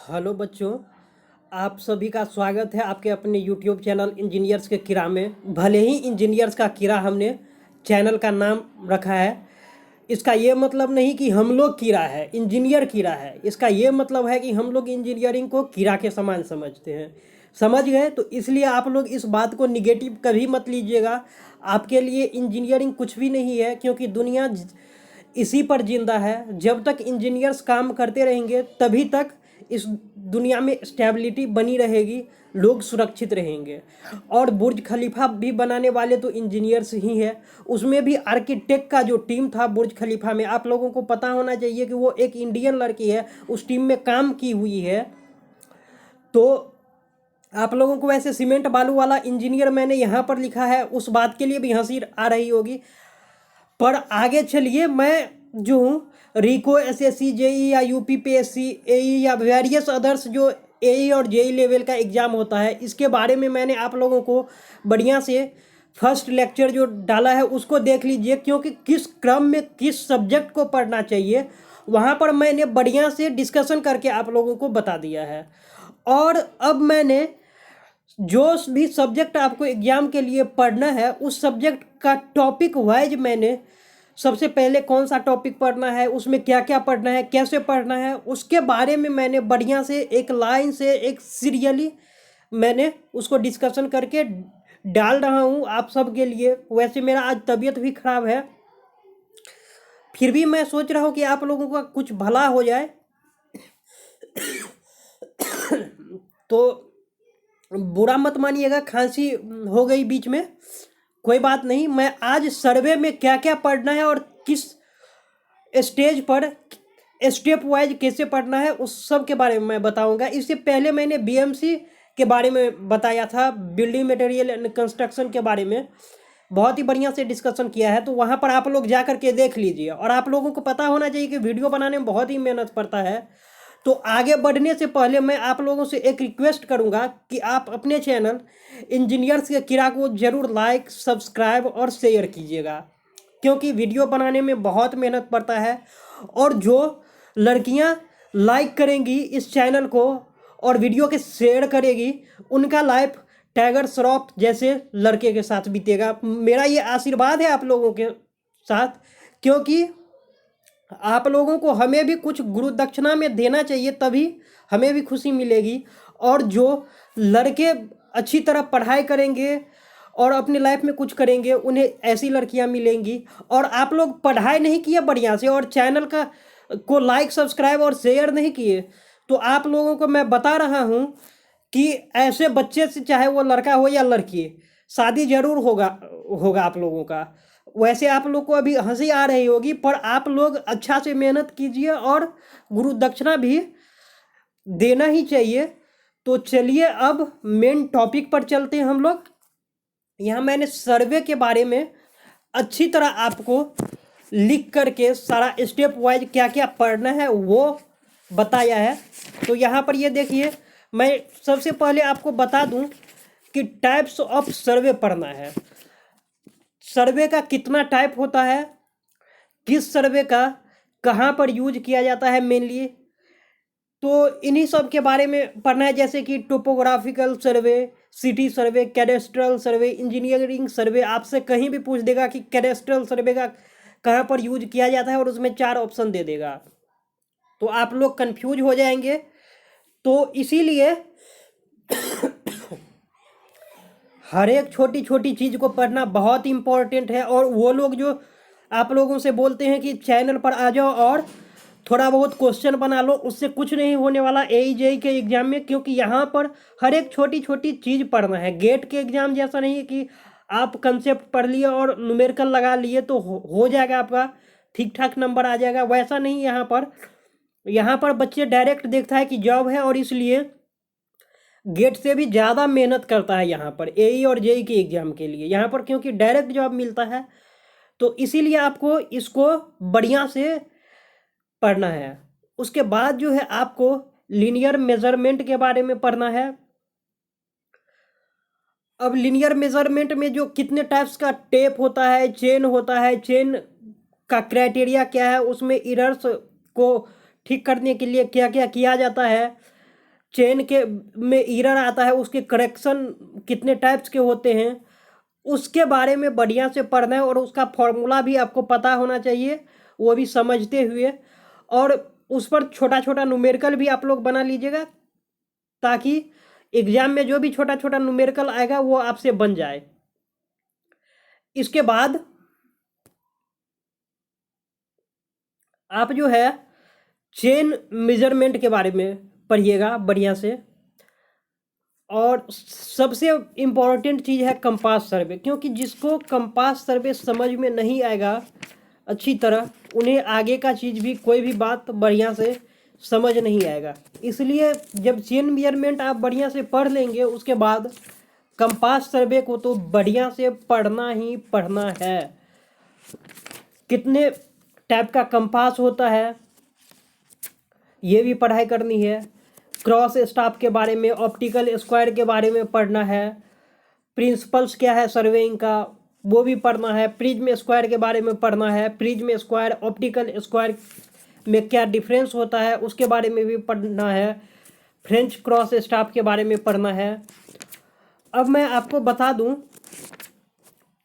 Hello बच्चों, आप सभी का स्वागत है आपके अपने यूट्यूब चैनल इंजीनियर्स के किरा में। भले ही इंजीनियर्स का किरा हमने चैनल का नाम रखा है, इसका ये मतलब नहीं कि हम लोग किरा है, इंजीनियर किरा है। इसका ये मतलब है कि हम लोग इंजीनियरिंग को किरा के समान समझते हैं। समझ गए? तो इसलिए आप लोग इस बात को निगेटिव कभी मत लीजिएगा। आपके लिए इंजीनियरिंग कुछ भी नहीं है, क्योंकि दुनिया इसी पर जिंदा है। जब तक इंजीनियर्स काम करते रहेंगे तभी तक इस दुनिया में स्टेबिलिटी बनी रहेगी, लोग सुरक्षित रहेंगे। और बुर्ज खलीफा भी बनाने वाले तो इंजीनियर्स ही है। उसमें भी आर्किटेक्ट का जो टीम था बुर्ज खलीफा में, आप लोगों को पता होना चाहिए कि वो एक इंडियन लड़की है, उस टीम में काम की हुई है। तो आप लोगों को वैसे सीमेंट बालू वाला इंजीनियर मैंने यहाँ पर लिखा है, उस बात के लिए भी हंसी आ रही होगी। पर आगे चलिए, मैं जो हूँ रिको, एसएससी, जेई या यूपीपीएससी, एई या वेरियस अदर्स जो एई और जेई लेवल का एग्ज़ाम होता है, इसके बारे में मैंने आप लोगों को बढ़िया से फर्स्ट लेक्चर जो डाला है उसको देख लीजिए, क्योंकि किस क्रम में किस सब्जेक्ट को पढ़ना चाहिए वहाँ पर मैंने बढ़िया से डिस्कशन करके आप लोगों को बता दिया है। और अब मैंने जो भी सब्जेक्ट आपको एग्जाम के लिए पढ़ना है उस सब्जेक्ट का टॉपिक वाइज मैंने सबसे पहले कौन सा टॉपिक पढ़ना है, उसमें क्या क्या पढ़ना है, कैसे पढ़ना है, उसके बारे में मैंने बढ़िया से एक लाइन से एक सीरियली मैंने उसको डिस्कशन करके डाल रहा हूँ आप सब के लिए। वैसे मेरा आज तबीयत भी ख़राब है, फिर भी मैं सोच रहा हूँ कि आप लोगों का कुछ भला हो जाए। तो बुरा मत मानिएगा, खांसी हो गई बीच में, कोई बात नहीं। मैं आज सर्वे में क्या क्या पढ़ना है और किस स्टेज पर स्टेप वाइज कैसे पढ़ना है उस सब के बारे में मैं बताऊंगा। इससे पहले मैंने बीएमसी के बारे में बताया था, बिल्डिंग मटेरियल एंड कंस्ट्रक्शन के बारे में बहुत ही बढ़िया से डिस्कशन किया है, तो वहाँ पर आप लोग जा करके देख लीजिए। और आप लोगों को पता होना चाहिए कि वीडियो बनाने में बहुत ही मेहनत पड़ता है। तो आगे बढ़ने से पहले मैं आप लोगों से एक रिक्वेस्ट करूंगा कि आप अपने चैनल इंजीनियर्स के किरा को ज़रूर लाइक, सब्सक्राइब और शेयर कीजिएगा, क्योंकि वीडियो बनाने में बहुत मेहनत पड़ता है। और जो लड़कियां लाइक करेंगी इस चैनल को और वीडियो के शेयर करेगी, उनका लाइफ टाइगर श्रॉफ जैसे लड़के के साथ बीतेगा। मेरा ये आशीर्वाद है आप लोगों के साथ, क्योंकि आप लोगों को हमें भी कुछ गुरु दक्षिणा में देना चाहिए, तभी हमें भी खुशी मिलेगी। और जो लड़के अच्छी तरह पढ़ाई करेंगे और अपनी लाइफ में कुछ करेंगे, उन्हें ऐसी लड़कियां मिलेंगी। और आप लोग पढ़ाई नहीं किए बढ़िया से और चैनल का को लाइक, सब्सक्राइब और शेयर नहीं किए, तो आप लोगों को मैं बता रहा हूं कि ऐसे बच्चे से, चाहे वो लड़का हो या लड़की, शादी जरूर होगा होगा आप लोगों का। वैसे आप लोग को अभी हंसी आ रही होगी, पर आप लोग अच्छा से मेहनत कीजिए और गुरु दक्षिणा भी देना ही चाहिए। तो चलिए अब मेन टॉपिक पर चलते हैं हम लोग। यहाँ मैंने सर्वे के बारे में अच्छी तरह आपको लिख करके सारा स्टेप वाइज क्या क्या पढ़ना है वो बताया है। तो यहाँ पर ये देखिए, मैं सबसे पहले आपको बता दूं कि टाइप्स ऑफ सर्वे पढ़ना है। सर्वे का कितना टाइप होता है, किस सर्वे का कहाँ पर यूज किया जाता है मेनली, तो इन्हीं सब के बारे में पढ़ना है। जैसे कि topographical survey, city survey, cadastral सर्वे, इंजीनियरिंग सर्वे। आपसे कहीं भी पूछ देगा कि कैडेस्ट्रल सर्वे का कहाँ पर यूज किया जाता है और उसमें 4 ऑप्शन दे देगा, तो आप लोग कंफ्यूज हो जाएंगे। तो इसीलिए हर एक छोटी छोटी चीज़ को पढ़ना बहुत इंपॉर्टेंट है। और वो लोग जो आप लोगों से बोलते हैं कि चैनल पर आ जाओ और थोड़ा बहुत क्वेश्चन बना लो, उससे कुछ नहीं होने वाला एई जेई के एग्जाम में, क्योंकि यहाँ पर हर एक छोटी छोटी चीज़ पढ़ना है। गेट के एग्जाम जैसा नहीं है कि आप कंसेप्ट पढ़ लिए और न्यूमेरिकल लगा लिए तो हो जाएगा, आपका ठीक ठाक नंबर आ जाएगा, वैसा नहीं। यहाँ पर बच्चे डायरेक्ट देखता है कि जॉब है, और इसलिए गेट से भी ज़्यादा मेहनत करता है यहाँ पर एई और जेई के एग्जाम के लिए। यहाँ पर क्योंकि डायरेक्ट जॉब मिलता है, तो इसीलिए आपको इसको बढ़िया से पढ़ना है। उसके बाद जो है आपको लीनियर मेजरमेंट के बारे में पढ़ना है। अब लीनियर मेजरमेंट में जो कितने टाइप्स का टेप होता है, चेन होता है, चेन का क्राइटेरिया क्या है, उसमें एरर्स को ठीक करने के लिए क्या क्या किया जाता है, चेन के में एरर आता है, उसके करेक्शन कितने टाइप्स के होते हैं, उसके बारे में बढ़िया से पढ़ना है। और उसका फॉर्मूला भी आपको पता होना चाहिए, वो भी समझते हुए। और उस पर छोटा छोटा न्यूमेरिकल भी आप लोग बना लीजिएगा, ताकि एग्जाम में जो भी छोटा छोटा न्यूमेरिकल आएगा वो आपसे बन जाए। इसके बाद आप जो है चेन मेजरमेंट के बारे में पढ़िएगा बढ़िया से। और सबसे इम्पोर्टेंट चीज़ है कंपास सर्वे, क्योंकि जिसको कंपास सर्वे समझ में नहीं आएगा अच्छी तरह, उन्हें आगे का चीज़ भी कोई भी बात बढ़िया से समझ नहीं आएगा। इसलिए जब चेन मेजरमेंट आप बढ़िया से पढ़ लेंगे, उसके बाद कंपास सर्वे को तो बढ़िया से पढ़ना ही पढ़ना है। कितने टाइप का कंपास होता है ये भी पढ़ाई करनी है। क्रॉस स्टाफ के बारे में, ऑप्टिकल स्क्वायर के बारे में पढ़ना है। प्रिंसिपल्स क्या है सर्वेइंग का वो भी पढ़ना है। प्रिज्म स्क्वायर के बारे में पढ़ना है। प्रिज्म स्क्वायर ऑप्टिकल स्क्वायर में क्या डिफरेंस होता है उसके बारे में भी पढ़ना है। फ्रेंच क्रॉस स्टाफ के बारे में पढ़ना है। अब मैं आपको बता दूं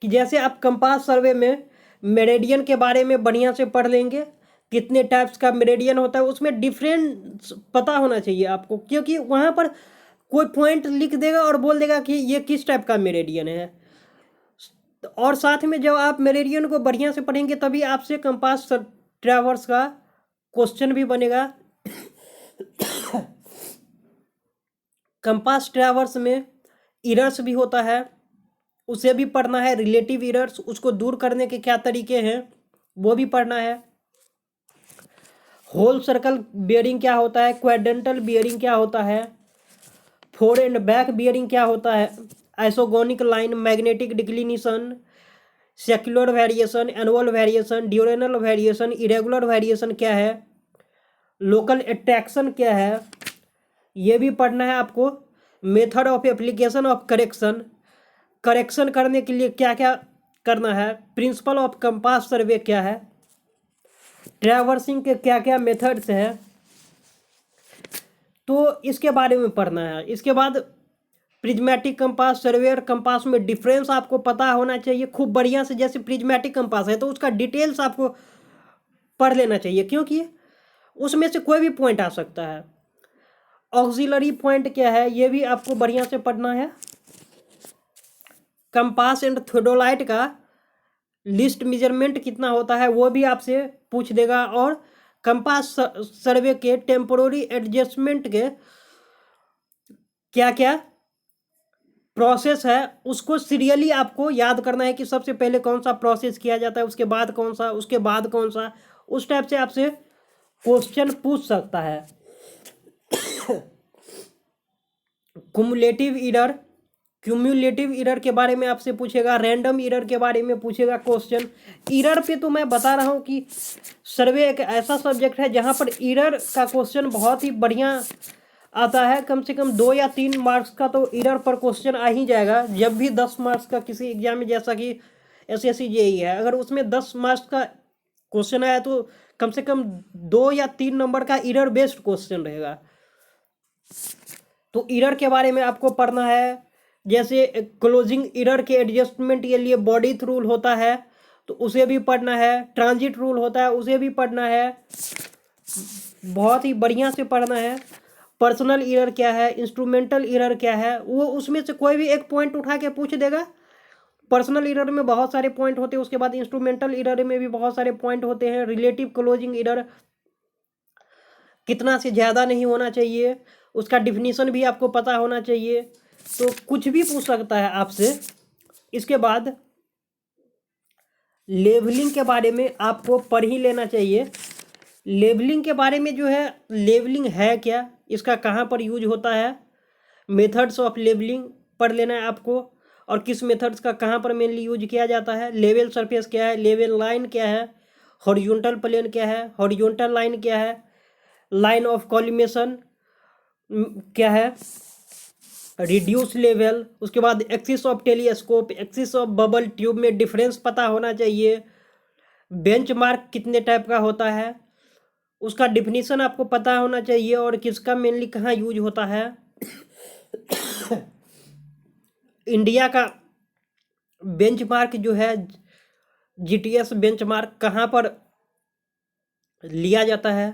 कि जैसे आप कंपास सर्वे में मेरेडियन के बारे में बढ़िया से पढ़ लेंगे, कितने टाइप्स का मेरेडियन होता है उसमें डिफरेंस पता होना चाहिए आपको, क्योंकि वहाँ पर कोई पॉइंट लिख देगा और बोल देगा कि ये किस टाइप का मेरेडियन है। और साथ में जब आप मेरेडियन को बढ़िया से पढ़ेंगे तभी आपसे कंपास ट्रैवर्स का क्वेश्चन भी बनेगा। कंपास ट्रैवर्स में इरर्स भी होता है, उसे भी पढ़ना है। रिलेटिव इरर्स, उसको दूर करने के क्या तरीके हैं वो भी पढ़ना है। होल सर्कल बियरिंग क्या होता है, क्वाड्रेंटल बियरिंग क्या होता है, फोर एंड बैक बियरिंग क्या होता है, isogonic line, magnetic declination, secular variation, annual variation, diurnal variation, irregular variation क्या है, लोकल अट्रैक्शन क्या है, ये भी पढ़ना है आपको। Method of application of correction, correction करने के लिए क्या क्या करना है। प्रिंसिपल ऑफ कंपास सर्वे क्या है, ट्रैवर्सिंग के क्या क्या मेथड्स हैं, तो इसके बारे में पढ़ना है। इसके बाद प्रिज्मेटिक कंपास, सर्वेयर कंपास में डिफरेंस आपको पता होना चाहिए खूब बढ़िया से। जैसे प्रिज्मेटिक कंपास है तो उसका डिटेल्स आपको पढ़ लेना चाहिए, क्योंकि उसमें से कोई भी पॉइंट आ सकता है। ऑक्सिलरी पॉइंट क्या है ये भी आपको बढ़िया से पढ़ना है। कंपास एंड थियोडोलाइट का लिस्ट मेजरमेंट कितना होता है वो भी आपसे पूछ देगा। और कंपास सर्वे के टेम्पोररी एडजस्टमेंट के क्या क्या प्रोसेस है उसको सीरियली आपको याद करना है कि सबसे पहले कौन सा प्रोसेस किया जाता है, उसके बाद कौन सा, उसके बाद कौन सा। उस टाइप से आपसे क्वेश्चन पूछ सकता है। कुमुलेटिव इरर, क्यूमुलेटिव इरर के बारे में आपसे पूछेगा। रैंडम इरर के बारे में पूछेगा क्वेश्चन। इरर पे तो मैं बता रहा हूँ कि सर्वे एक ऐसा सब्जेक्ट है जहाँ पर इरर का क्वेश्चन बहुत ही बढ़िया आता है। कम से कम 2 या 3 मार्क्स का तो इरर पर क्वेश्चन आ ही जाएगा। जब भी 10 मार्क्स का किसी एग्जाम में, जैसा कि SSC JEE है, अगर उसमें 10 मार्क्स का क्वेश्चन आया तो कम से कम 2 या 3 नंबर का इरर बेस्ड क्वेश्चन रहेगा। तो इरर के बारे में आपको पढ़ना है। जैसे क्लोजिंग इरर के एडजस्टमेंट के लिए बॉडी रूल होता है तो उसे भी पढ़ना है। ट्रांजिट रूल होता है उसे भी पढ़ना है, बहुत ही बढ़िया से पढ़ना है। पर्सनल इरर क्या है, इंस्ट्रूमेंटल इरर क्या है, वो उसमें से कोई भी एक पॉइंट उठा के पूछ देगा। पर्सनल इरर में बहुत सारे पॉइंट होते हैं, उसके बाद इंस्ट्रूमेंटल इरर में भी बहुत सारे पॉइंट होते हैं। रिलेटिव क्लोजिंग इरर कितना से ज़्यादा नहीं होना चाहिए, उसका डिफिनीशन भी आपको पता होना चाहिए। तो कुछ भी पूछ सकता है आपसे। इसके बाद लेवलिंग के बारे में आपको पढ़ ही लेना चाहिए। लेवलिंग के बारे में जो है, लेवलिंग है क्या, इसका कहाँ पर यूज होता है, मेथड्स ऑफ लेवलिंग पढ़ लेना है आपको। और किस मेथड्स का कहाँ पर मेनली यूज किया जाता है। लेवल सरफेस क्या है, लेवल लाइन क्या है, हॉरिजॉन्टल प्लेन क्या है, हॉरिजॉन्टल लाइन क्या है, लाइन ऑफ कॉलिमेशन क्या है, रिड्यूस लेवल। उसके बाद axis of telescope, axis of bubble tube में डिफरेंस पता होना चाहिए। बेंचमार्क कितने टाइप का होता है, उसका डिफिनीशन आपको पता होना चाहिए और किसका मेनली कहाँ यूज होता है। इंडिया का बेंचमार्क जो है, जीटीएस बेंचमार्क कहाँ पर लिया जाता है,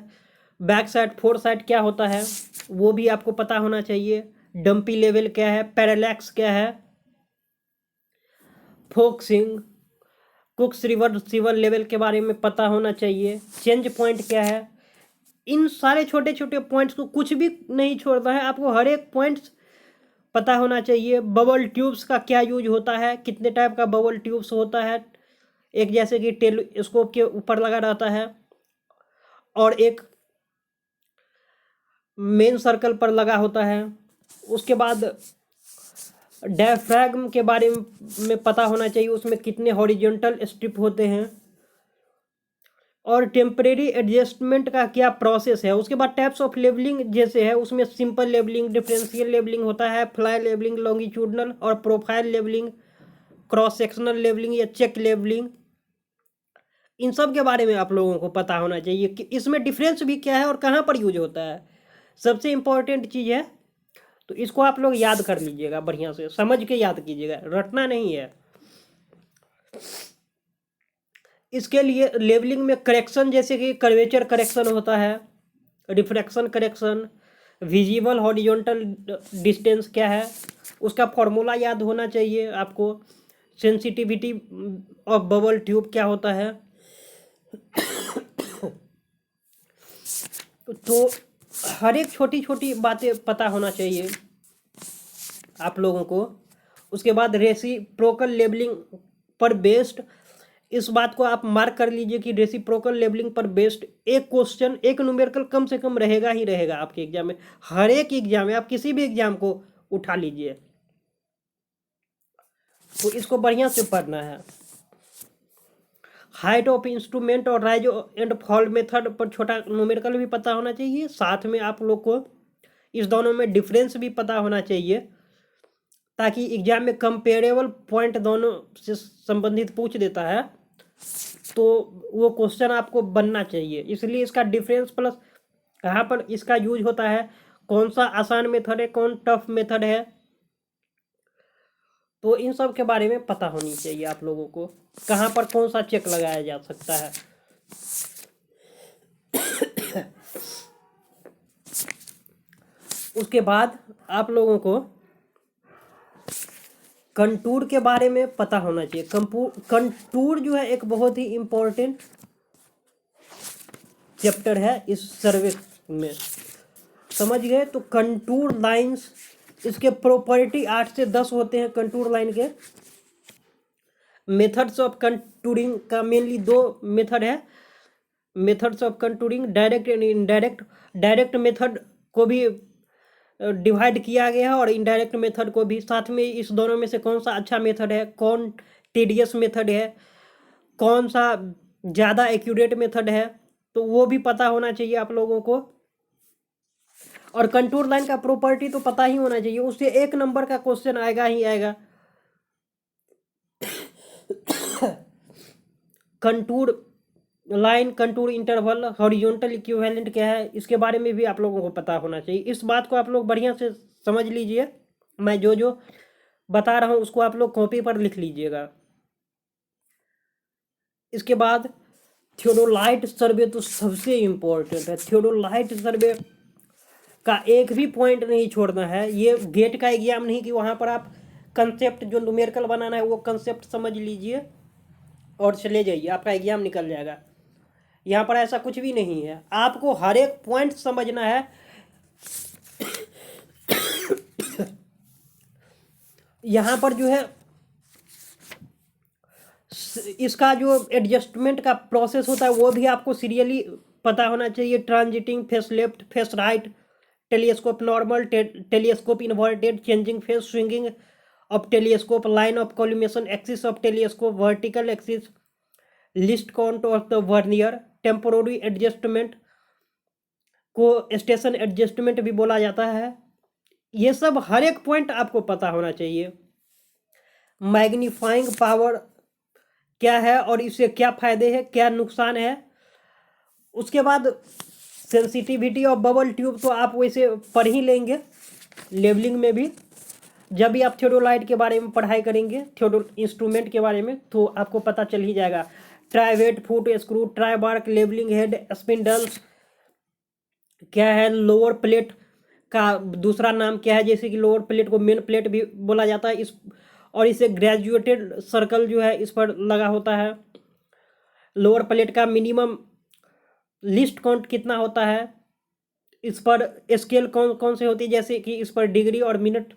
बैक साइड फोर साइड क्या होता है वो भी आपको पता होना चाहिए। डंपी लेवल क्या है, पैरालैक्स क्या है, फोक्सिंग, कुक्स रिवर्सिबल लेवल के बारे में पता होना चाहिए। चेंज पॉइंट क्या है, इन सारे छोटे छोटे पॉइंट्स को कुछ भी नहीं छोड़ना है, आपको हर एक पॉइंट्स पता होना चाहिए। बबल ट्यूब्स का क्या यूज होता है, कितने टाइप का बबल ट्यूब्स होता है, एक जैसे कि टेलीस्कोप के ऊपर लगा रहता है और एक मेन सर्कल पर लगा होता है। उसके बाद डायफ्रैगम के बारे में पता होना चाहिए, उसमें कितने हॉरिजॉन्टल स्ट्रिप होते हैं और टेम्परेरी एडजस्टमेंट का क्या प्रोसेस है। उसके बाद टाइप्स ऑफ लेबलिंग जैसे है, उसमें सिंपल लेबलिंग, डिफरेंशियल लेबलिंग होता है, फ्लाई लेबलिंग, लॉन्गिट्यूडनल और profile labelling, cross sectional labelling या चेक लेबलिंग। इन सब के बारे में आप लोगों को पता होना चाहिए कि इसमें डिफरेंस भी क्या है और कहाँ पर यूज होता है। सबसे इम्पोर्टेंट चीज़ है, तो इसको आप लोग याद कर लीजिएगा, बढ़िया से समझ के याद कीजिएगा, रटना नहीं है। इसके लिए लेबलिंग में करेक्शन जैसे कि कर्वेचर करेक्शन होता है, refraction correction, visible horizontal distance क्या है उसका फॉर्मूला याद होना चाहिए आपको, सेंसिटिविटी ऑफ बबल ट्यूब क्या होता है। तो हर एक छोटी छोटी बातें पता होना चाहिए आप लोगों को। उसके बाद रेसिप्रोकल लेबलिंग पर बेस्ड, इस बात को आप मार्क कर लीजिए कि रेसिप्रोकल लेबलिंग पर बेस्ड एक क्वेश्चन, एक न्यूमेरिकल कम से कम रहेगा ही रहेगा आपके एग्जाम में। हर एक एग्जाम में, आप किसी भी एग्जाम को उठा लीजिए, तो इसको बढ़िया से पढ़ना है। हाइट ऑफ इंस्ट्रूमेंट और राइज एंड फॉल मेथड पर छोटा न्यूमेरिकल भी पता होना चाहिए, साथ में आप लोग को इस दोनों में डिफरेंस भी पता होना चाहिए, ताकि एग्जाम में कंपेरेबल पॉइंट दोनों से संबंधित पूछ देता है तो वो क्वेश्चन आपको बनना चाहिए। इसलिए इसका डिफरेंस प्लस कहाँ पर इसका यूज होता है, कौन सा आसान मेथड है, कौन टफ मेथड है, तो इन सब के बारे में पता होनी चाहिए आप लोगों को, कहाँ पर कौन सा चेक लगाया जा सकता है। उसके बाद आप लोगों को कंटूर के बारे में पता होना चाहिए। कंटूर जो है एक बहुत ही इम्पोर्टेंट चैप्टर है इस सर्वे में, समझ गए। तो कंटूर लाइंस, इसके प्रॉपर्टी 8 से 10 होते हैं कंटूर लाइन के। मेथड्स ऑफ कंटूरिंग का मेनली 2 मेथड है, methods of contouring direct and indirect. Direct method को भी डिवाइड किया गया है और इनडायरेक्ट मेथड को भी, साथ में इस दोनों में से कौन सा अच्छा मेथड है, कौन टीडियस मेथड है, कौन सा ज़्यादा एक्यूरेट मेथड है, तो वो भी पता होना चाहिए आप लोगों को। और कंटूर लाइन का प्रॉपर्टी तो पता ही होना चाहिए, उससे 1 नंबर का क्वेश्चन आएगा ही आएगा। Contour line, contour interval, horizontal equivalent क्या है, इसके बारे में भी आप लोगों को पता होना चाहिए। इस बात को आप लोग बढ़िया से समझ लीजिए, मैं जो जो बता रहा हूँ उसको आप लोग कॉपी पर लिख लीजिएगा। इसके बाद थियोडोलाइट सर्वे तो सबसे इम्पोर्टेंट है। थियोडोलाइट सर्वे का एक भी पॉइंट नहीं छोड़ना है। ये गेट का एग्जाम नहीं कि वहाँ पर आप कंसेप्ट जो न्यूमेरिकल बनाना है वो कंसेप्ट समझ लीजिए और चले जाइए, आपका एग्जाम निकल जाएगा। यहाँ पर ऐसा कुछ भी नहीं है, आपको हर एक पॉइंट समझना है। यहाँ पर जो है इसका जो एडजस्टमेंट का प्रोसेस होता है वो भी आपको सीरियली पता होना चाहिए। Transiting, face left, face right, telescope normal, telescope inverted, changing face, swinging of telescope, line of collimation, axis of telescope, vertical axis, least count of the vernier, temporary adjustment को station adjustment भी बोला जाता है। ये सब हर एक point आपको पता होना चाहिए। मैग्नीफाइंग पावर क्या है और इससे क्या फायदे हैं, क्या नुकसान है। उसके बाद सेंसिटिविटी ऑफ बबल ट्यूब तो आप वैसे पढ़ ही लेंगे लेवलिंग में भी। जब भी आप थियोडोलाइट के बारे में पढ़ाई करेंगे, थियोडो इंस्ट्रूमेंट के बारे में, तो आपको पता चल ही जाएगा। Trivet foot screw, tribrach, levelling head, spindles क्या है, लोअर प्लेट का दूसरा नाम क्या है, जैसे कि लोअर प्लेट को मेन प्लेट भी बोला जाता है इस, और इसे ग्रेजुएटेड सर्कल जो है इस पर लगा होता है। लोअर प्लेट का मिनिमम लिस्ट काउंट कितना होता है, इस पर स्केल कौन कौन से होती है, जैसे कि इस पर डिग्री और मिनट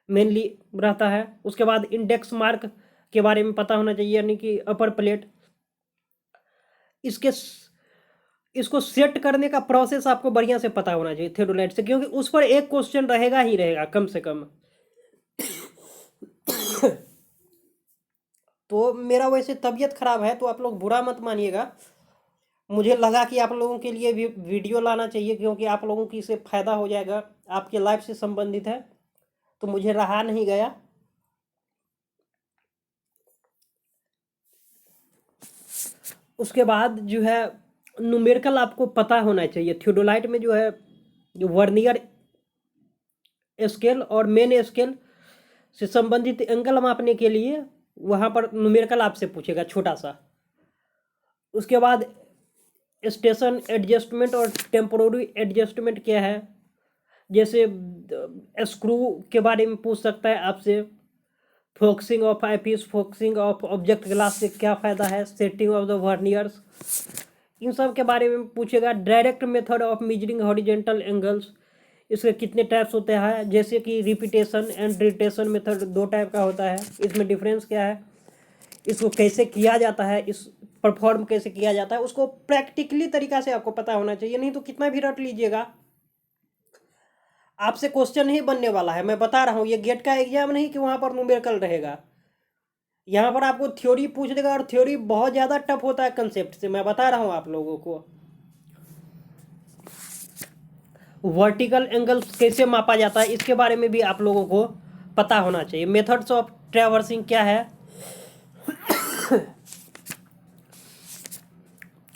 मेनली रहता है। उसके बाद इंडेक्स मार्क के बारे में पता होना चाहिए, यानी कि अपर प्लेट। इसके इसको सेट करने का प्रोसेस आपको बढ़िया से पता होना चाहिए थियोडोलाइट से, क्योंकि उस पर एक क्वेश्चन रहेगा ही रहेगा कम से कम। तो मेरा वैसे तबीयत खराब है, तो आप लोग बुरा मत मानिएगा। मुझे लगा कि आप लोगों के लिए भी वीडियो लाना चाहिए, क्योंकि आप लोगों की इससे फ़ायदा हो जाएगा, आपके लाइफ से संबंधित है, तो मुझे रहा नहीं गया। उसके बाद जो है न्यूमेरिकल आपको पता होना चाहिए। थियोडोलाइट में जो है जो वर्नियर स्केल और मेन स्केल से संबंधित एंगल मापने के लिए वहाँ पर न्यूमेरिकल आपसे पूछेगा छोटा सा। उसके बाद स्टेशन एडजस्टमेंट और टेम्पोररी एडजस्टमेंट क्या है, जैसे स्क्रू के बारे में पूछ सकता है आपसे। Focusing of eyepiece, focusing of object glass से क्या फ़ायदा है, सेटिंग ऑफ द वर्नियर्स, इन सब के बारे में पूछेगा। Direct method of measuring horizontal angles, इसके कितने टाइप्स होते हैं, जैसे कि repetition and retention method 2 type का होता है, इसमें डिफरेंस क्या है, इसको कैसे किया जाता है, इस परफॉर्म कैसे किया जाता है, उसको प्रैक्टिकली तरीका से आपको पता होना चाहिए। नहीं तो कितना भी रट लीजिएगा, आपसे क्वेश्चन नहीं बनने वाला है। मैं बता रहा हूँ, ये गेट का एग्जाम नहीं कि वहाँ पर न्यूमेरिकल रहेगा। यहाँ पर आपको थ्योरी पूछ देगा, और थ्योरी बहुत ज़्यादा टफ होता है कंसेप्ट से, मैं बता रहा हूँ आप लोगों को। वर्टिकल एंगल कैसे मापा जाता है, इसके बारे में भी आप लोगों को पता होना चाहिए। मेथड्स ऑफ ट्रैवर्सिंग क्या है।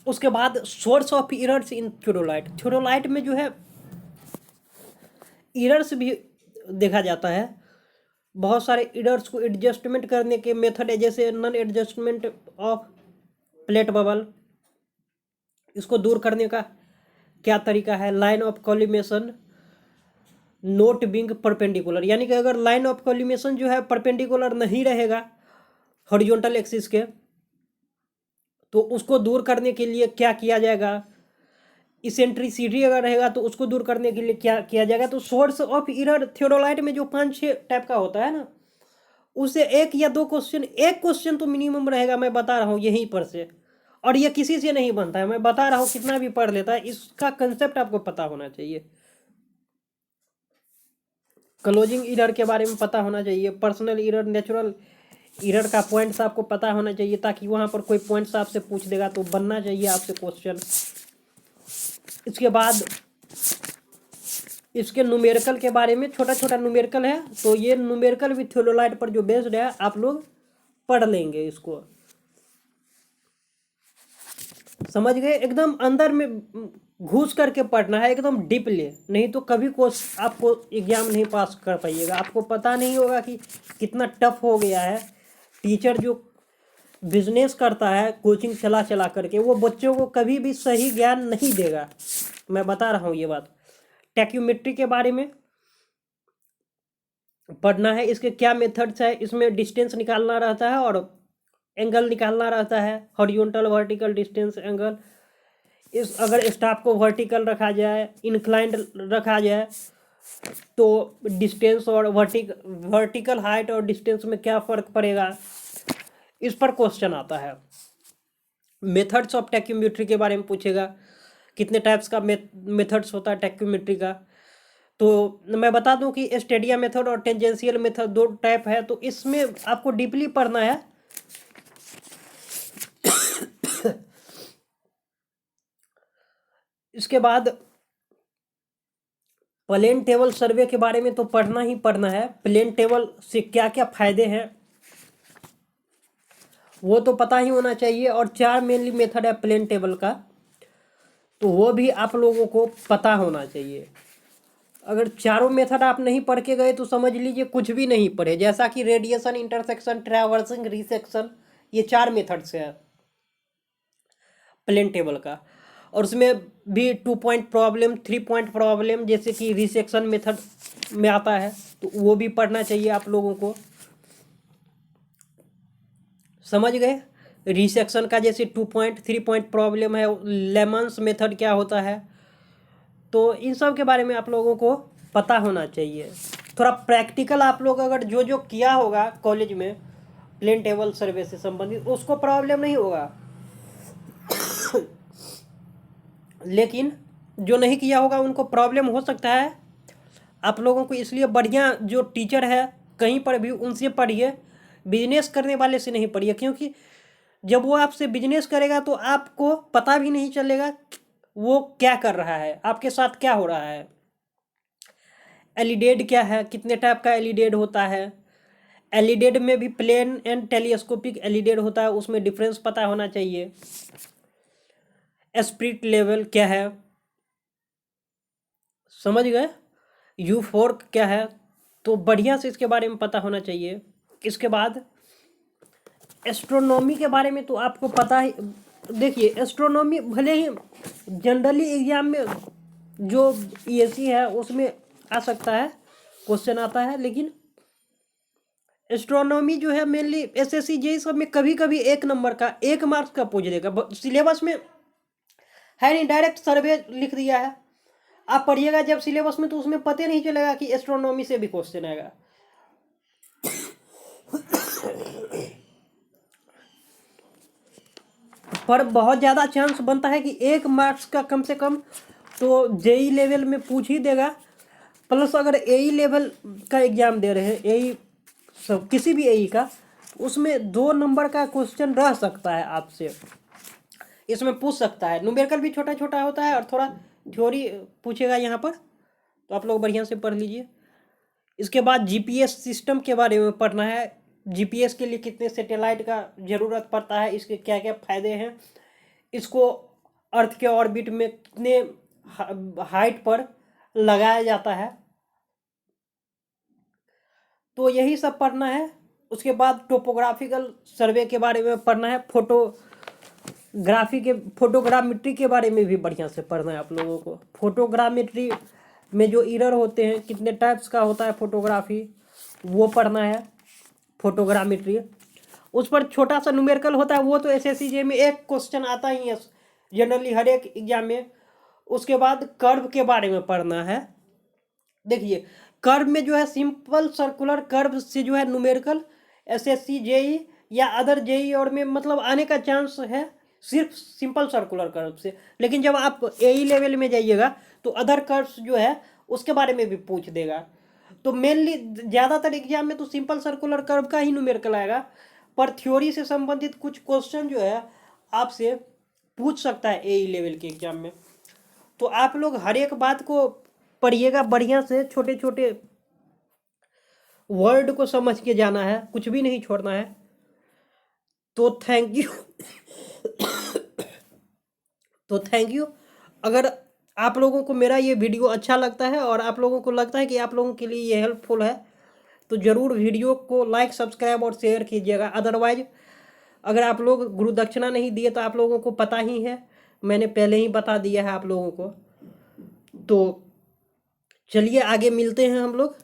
उसके बाद source of errors in theodolite, theodolite में जो है एरर्स भी देखा जाता है। बहुत सारे एरर्स को एडजस्टमेंट करने के मेथड है, जैसे non adjustment of plate bubble, इसको दूर करने का क्या तरीका है। Line of collimation not being perpendicular, यानी कि अगर लाइन ऑफ कॉलिमेशन जो है परपेंडिकुलर नहीं रहेगा हॉरिजॉन्टल एक्सिस के, तो उसको दूर करने के लिए क्या किया जाएगा। इसेंट्रिसिटी अगर रहेगा तो उसको दूर करने के लिए क्या किया जाएगा। तो सोर्स ऑफ एरर थियोडोलाइट में जो 5-6 टाइप का होता है ना, उससे एक या दो क्वेश्चन, एक क्वेश्चन तो मिनिमम रहेगा, मैं बता रहा हूँ यहीं पर से। और ये किसी से नहीं बनता है, मैं बता रहा हूँ, कितना भी पढ़ लेता है, इसका कंसेप्ट आपको पता होना चाहिए। क्लोजिंग एरर के बारे में पता होना चाहिए। पर्सनल एरर, नेचुरल एरर का पॉइंट्स आपको पता होना चाहिए, ताकि वहाँ पर कोई पॉइंट्स आपसे पूछ देगा तो बनना चाहिए आपसे क्वेश्चन। इसके बाद इसके न्यूमेरिकल के बारे में, छोटा छोटा न्यूमेरिकल है, तो ये न्यूमेरिकल विथ थियोडोलाइट पर जो बेस्ड है, आप लोग पढ़ लेंगे इसको। समझ गए, एकदम अंदर में घुस करके पढ़ना है, एकदम डीपली, नहीं तो कभी आपको एग्जाम नहीं पास कर पाइएगा। आपको पता नहीं होगा कि कितना टफ हो गया है। टीचर जो बिजनेस करता है कोचिंग चला चला करके, वो बच्चों को कभी भी सही ज्ञान नहीं देगा, मैं बता रहा हूँ ये बात। टैक्योमेट्री के बारे में पढ़ना है, इसके क्या मेथड्स है, इसमें डिस्टेंस निकालना रहता है और एंगल निकालना रहता है, हॉरिजॉन्टल वर्टिकल डिस्टेंस एंगल। इस अगर स्टाफ को वर्टिकल रखा जाए, इंक्लाइंड रखा जाए, तो डिस्टेंस और वर्टिकल हाइट और डिस्टेंस में क्या फ़र्क पड़ेगा, इस पर क्वेश्चन आता है। मेथड्स ऑफ टैक्योमेट्री के बारे में पूछेगा, कितने टाइप्स का मेथड्स होता है टैक्योमेट्री का। तो मैं बता दूं कि स्टेडिया मेथड और टेंजेंशियल मेथड 2 टाइप है, तो इसमें आपको डीपली पढ़ना है। इसके बाद प्लेन टेबल सर्वे के बारे में तो पढ़ना ही पढ़ना है। प्लेन टेबल से क्या क्या फायदे हैं वो तो पता ही होना चाहिए। और 4 मेनली मेथड है प्लेन टेबल का, तो वो भी आप लोगों को पता होना चाहिए। अगर चारों मेथड आप नहीं पढ़ के गए तो समझ लीजिए कुछ भी नहीं पढ़े। जैसा कि रेडिएशन, इंटरसेक्शन, ट्रैवर्सिंग, रिसेक्शन, ये 4 मेथड्स है प्लेन टेबल का। और उसमें भी 2 पॉइंट प्रॉब्लम, 3 पॉइंट प्रॉब्लम जैसे कि रिसेक्शन मेथड में आता है, तो वो भी पढ़ना चाहिए आप लोगों को। समझ गए? रिसेक्शन का जैसे 2 पॉइंट, 3 पॉइंट प्रॉब्लम है, लेमन्स मेथड क्या होता है, तो इन सब के बारे में आप लोगों को पता होना चाहिए। थोड़ा प्रैक्टिकल आप लोग अगर जो जो किया होगा कॉलेज में प्लेन टेबल सर्वे से संबंधित, उसको प्रॉब्लम नहीं होगा। लेकिन जो नहीं किया होगा उनको प्रॉब्लम हो सकता है आप लोगों को। इसलिए बढ़िया जो टीचर है कहीं पर भी उनसे पढ़िए, बिजनेस करने वाले से नहीं पढ़िए। क्योंकि जब वो आपसे बिजनेस करेगा तो आपको पता भी नहीं चलेगा वो क्या कर रहा है, आपके साथ क्या हो रहा है। एलिडेड क्या है, कितने टाइप का एलिडेड होता है। एलिडेड में भी प्लेन एंड टेलीस्कोपिक एलिडेड होता है, उसमें डिफरेंस पता होना चाहिए। स्पिरिट लेवल क्या है, समझ गए? यू फोर्क क्या है, तो बढ़िया से इसके बारे में पता होना चाहिए। इसके बाद एस्ट्रोनॉमी के बारे में तो आपको पता ही। देखिए एस्ट्रोनॉमी भले ही जनरली एग्जाम में जो ईएससी है उसमें आ सकता है, क्वेश्चन आता है, लेकिन एस्ट्रोनॉमी जो है मेनली एसएससी जेई सब में कभी कभी 1 नंबर का, 1 मार्क्स का पूछ देगा। सिलेबस में है नहीं, डायरेक्ट सर्वे लिख दिया है। आप पढ़िएगा जब सिलेबस में तो उसमें पता नहीं चलेगा कि एस्ट्रोनॉमी से भी क्वेश्चन आएगा। पर बहुत ज़्यादा चांस बनता है कि 1 मार्क्स का कम से कम तो जेई लेवल में पूछ ही देगा। प्लस अगर एई लेवल का एग्ज़ाम दे रहे हैं, एई सब किसी भी एई का, उसमें 2 नंबर का क्वेश्चन रह सकता है आपसे, इसमें पूछ सकता है। न्यूमेरिकल भी छोटा छोटा होता है और थोड़ा थ्योरी पूछेगा यहाँ पर, तो आप लोग बढ़िया से पढ़ लीजिए। इसके बाद जीपीएस सिस्टम के बारे में पढ़ना है। जीपीएस के लिए कितने सैटेलाइट का ज़रूरत पड़ता है, इसके क्या क्या फ़ायदे हैं, इसको अर्थ के ऑर्बिट में कितने हाइट पर लगाया जाता है, तो यही सब पढ़ना है। उसके बाद टोपोग्राफिकल सर्वे के बारे में पढ़ना है। फोटोग्रामेट्री के बारे में भी बढ़िया से पढ़ना है आप लोगों को। फोटोग्रामेट्री में जो एरर होते हैं, कितने टाइप्स का होता है फोटोग्राफी, वो पढ़ना है। फोटोग्रामेट्री उस पर छोटा सा न्यूमेरिकल होता है, वो तो एसएससी जे में 1 क्वेश्चन आता ही है जनरली हर एक एग्जाम में। उसके बाद कर्व के बारे में पढ़ना है। देखिए कर्व में जो है सिंपल सर्कुलर कर्व से जो है न्यूमेरिकल एसएससी जेई या अदर जेई और में मतलब आने का चांस है सिर्फ सिंपल सर्कुलर कर्व से। लेकिन जब आप एई लेवल में जाइएगा तो अदर कर्व्स जो है उसके बारे में भी पूछ देगा। तो मेनली ज़्यादातर एग्जाम में तो सिंपल सर्कुलर कर्व का ही न्यूमेरिकल आएगा, पर थ्योरी से संबंधित कुछ क्वेश्चन जो है आपसे पूछ सकता है एई लेवल के एग्जाम में। तो आप लोग हर एक बात को पढ़िएगा बढ़िया से, छोटे छोटे वर्ड को समझ के जाना है, कुछ भी नहीं छोड़ना है। तो थैंक यू। तो थैंक यू। अगर आप लोगों को मेरा ये वीडियो अच्छा लगता है और आप लोगों को लगता है कि आप लोगों के लिए ये हेल्पफुल है, तो ज़रूर वीडियो को लाइक, सब्सक्राइब और शेयर कीजिएगा। अदरवाइज अगर आप लोग गुरु दक्षिणा नहीं दिए तो आप लोगों को पता ही है, मैंने पहले ही बता दिया है आप लोगों को। तो चलिए आगे मिलते हैं हम लोग।